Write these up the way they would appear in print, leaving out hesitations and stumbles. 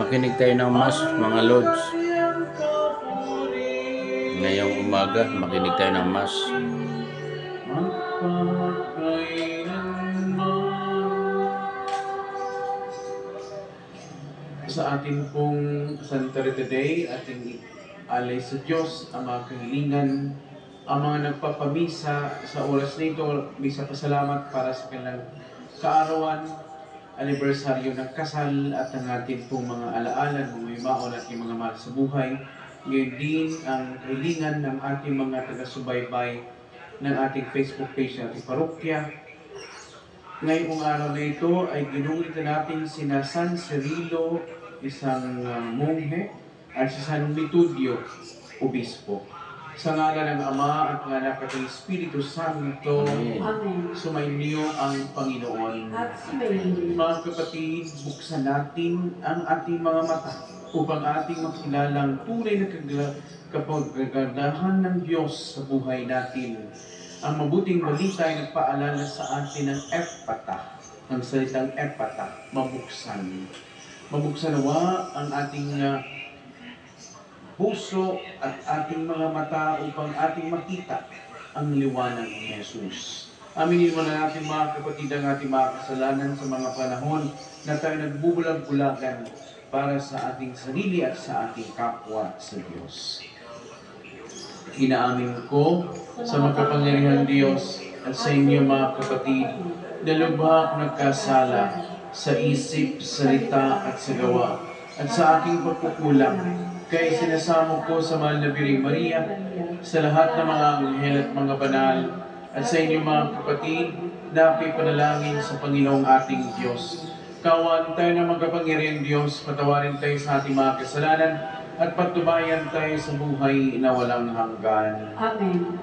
Makinig tayo ng Mass, mga Lods. Ngayong umaga, makinig tayo ng Mass. Sa ating pong Sanitary Today, ating alay sa Diyos ang mga kahilingan, ang mga nagpapamisa sa oras na ito, misa pasalamat para sa kanilang kaarawan, anibersaryo ng kasal at ang ating pong mga alaala ng may maon at mga mahal sa buhay. Ngayon din ang kahilingan ng ating mga taga-subaybay ng ating Facebook page ng ating parokya. Ngayong araw na ito ay ginulit natin sina San Cirilo, isang monghe, at si San Mitudio, obispo. Sa ngalan ng Ama at ng Anak at ng Espiritu Santo, Amen. sumainyo ang Panginoon. At sumainyo. Mga kapatid, buksan natin ang ating mga mata upang ating makilalang tunay na kapagandahan ng Diyos sa buhay natin. Ang mabuting balita ay nagpaalala sa atin ng Epata, ng salitang Epata, mabuksan. Mabuksan nawa ang ating puso at ating mga mata upang ating makita ang liwanag ni Jesus. Aminin mo na natin mga kapatid ang ating mga kasalanan sa mga panahon na tayo nagbubulag-bulagan para sa ating sarili at sa ating kapwa sa Diyos. Inaamin ko sa makapangyarihang Diyos at sa inyo mga kapatid na lubhang nagkasala sa isip, salita at sa gawa at sa aking pagkukulang. Kaya sinasamo ko sa mahal na Birheng Maria, sa lahat ng mga anghel at mga banal, at sa inyo mga kapatid na ipanalangin sa Panginoong ating Diyos. Kaawaan tayo ng makapangyarihang Diyos, patawarin tayo sa ating mga kasalanan, at pagtubayan tayo sa buhay na walang hanggan. Amen.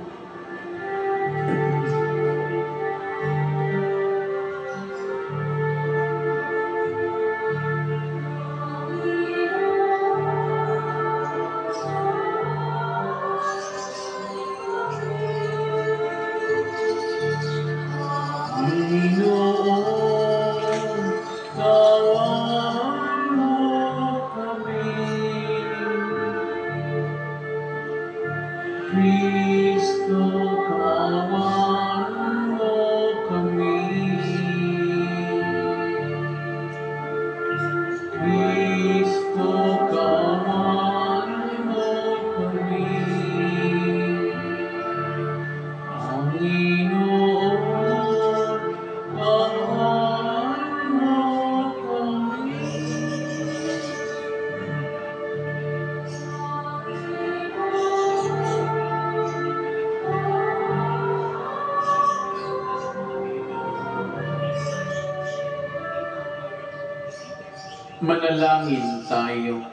Kristo, kawan mo kami. Kristo, kawan mo kami. Panginoon, kawan mo kami. Manalangin tayo.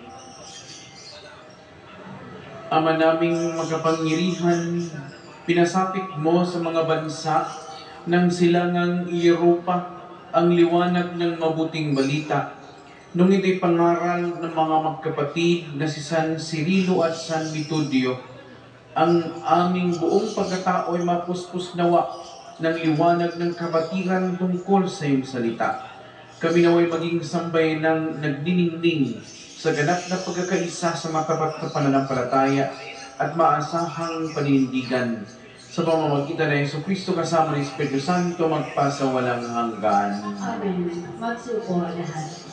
Ama naming makapangyarihan, pinasapit mo sa mga bansa ng silangang Europa ang liwanag ng mabuting balita. Nung ito'y pangaral ng mga magkapatid na si San Cirilo at San Mitudio, ang aming buong pagkatao ay mapuspos nawa ng liwanag ng kabatiran tungkol sa iyong salita. Kami naway maging sambay ng nagdiningning sa ganap na pagkakaisa sa matapat na pananampalataya at maasahang paninindigan sa pamamagitan ng Jesucristo kasama ng Espiritu Santo magpasawalang hanggan. Amen. Magsuko lahat.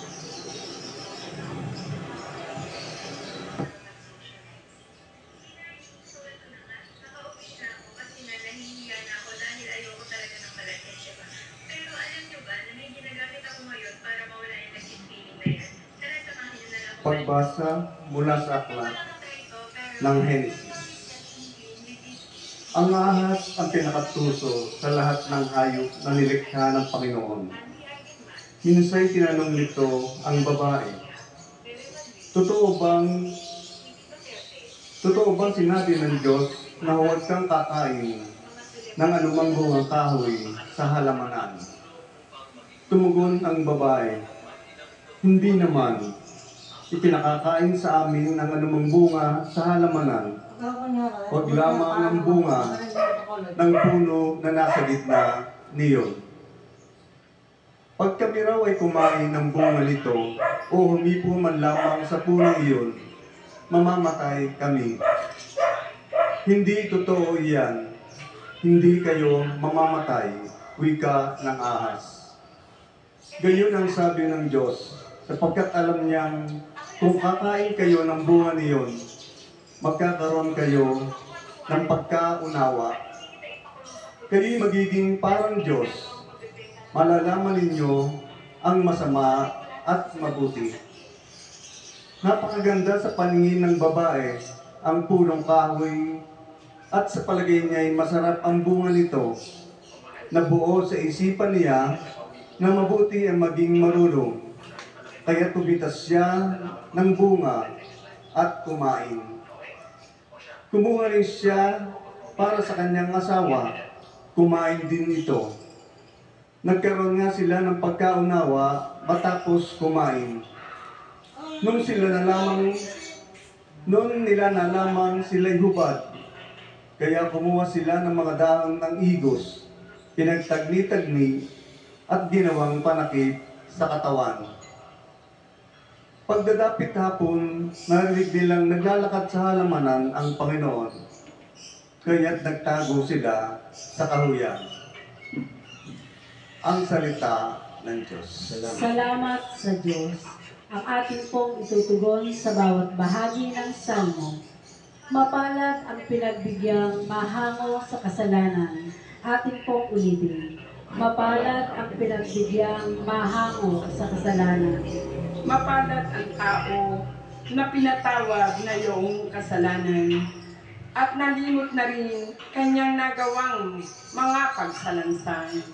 Pagbasa mula sa aklat ng Henesis. Ang ahas ang pinakatuso sa lahat ng hayop na nilikha ng Panginoon. Minsay tinanong nito ang babae, Totoo bang sinabi ng Diyos na huwag kang kakain ng anumang bungang kahoy sa halamanan? Tumugon ang babae, Hindi naman. Ipinakakain sa amin ng anumang bunga sa halamanan, huwag lamang ang bunga ng puno na nasa gitna niyon. Pag kami raw ay kumain ng bunga nito, o humipo man lamang sa punong iyon, mamamatay kami. Hindi totoo iyan. Hindi kayo mamamatay, wika ng ahas. Gayon ang sabi ng Diyos, sapagkat alam niyang kung kakain kayo ng bunga niyon, magkakaroon kayo ng pagkaunawa. Kayo'y magiging parang Diyos. Malalaman ninyo ang masama at mabuti. Napakaganda sa paningin ng babae ang punong kahoy at sa palagay niya ay masarap ang bunga nito. Nabuo sa isipan niya na mabuti ang maging marunong. Kaya tumitas siya ng bunga at kumain. Kumuha rin siya para sa kanyang asawa. Kumain din ito. Nagkaroon nga sila ng pagkaunawa matapos kumain. Noon nila nalaman sila'y hubad. Kaya kumuha sila ng mga dahon ng igos, pinagtagni-tagni at ginawang panakip sa katawan. Pagdadapit hapon, narinig nilang naglalakad sa halamanan ang Panginoon. Kaya't nagtago sila sa kahuyan. Ang salita ng Diyos. Salamat sa Diyos. Ang ating pong itutugon sa bawat bahagi ng salmo. Mapalad ang pinagbigyang mahango sa kasalanan. Ating pong ulitin. Mapalad ang pinagbigyang mahango sa kasalanan. Mapalad ang tao na pinatawad na iyong kasalanan at nalimot na rin kanyang nagawang mga pagsalansan.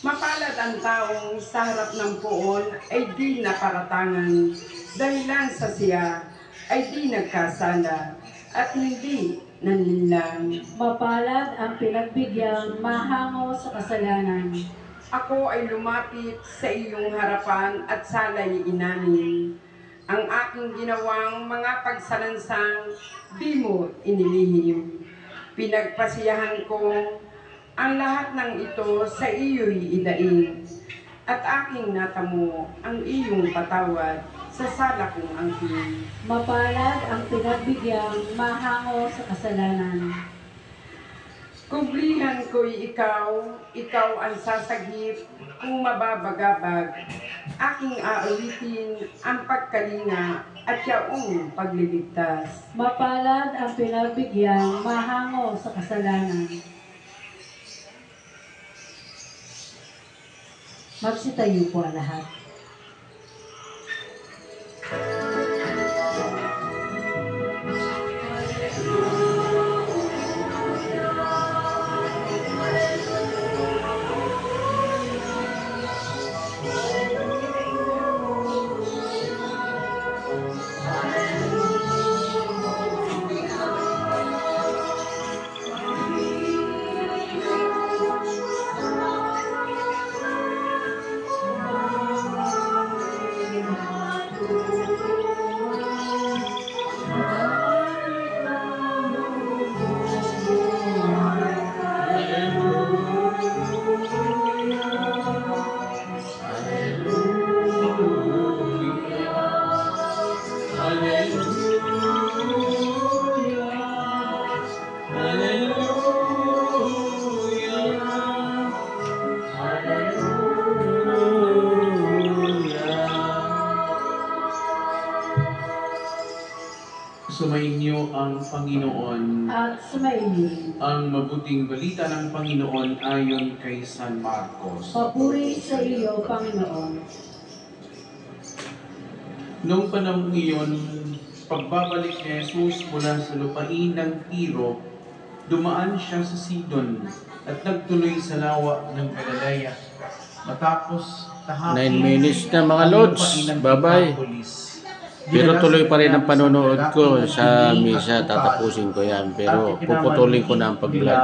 Mapalad ang taong sa harap ng poon ay di naparatangan, dahilan sa siya ay di nagkasala at hindi nanlinlang. Mapalad ang pinagbigyang mahango sa kasalanan. Ako ay lumapit sa iyong harapan at sala'y inamin. Ang aking ginawang mga pagsalansang di mo inilihim. Pinagpasiyahan ko ang lahat ng ito sa iyo'y idaig. At aking natamo ang iyong patawad sa sala kong angkin. Mapalad ang pinagbigyang mahango sa kasalanan. Kublihan ko'y ikaw ang sasagip kung mababagabag. Aking aulitin ang pagkalinga at yaong pagliligtas. Mapalad ang pinagbigyang mahango sa kasalanan. Magsitayo po ang lahat. Sumainyo ang Panginoon. At sumainyo. Ang mabuting balita ng Panginoon ayon kay San Marcos. Papuri sa iyo, Panginoon. Noong panahon iyon, pagbabalik ni Jesus mula sa lupain ng Tiro, dumaan siya sa Sidon at nagtuloy sa lawa ng Galilea. Matapos 9 minutes na mga lods. Bye-bye. Pero tuloy pa rin ang panonood ko sa misa. Tatapusin ko yan. Pero puputulin ko na ang pag-vlog.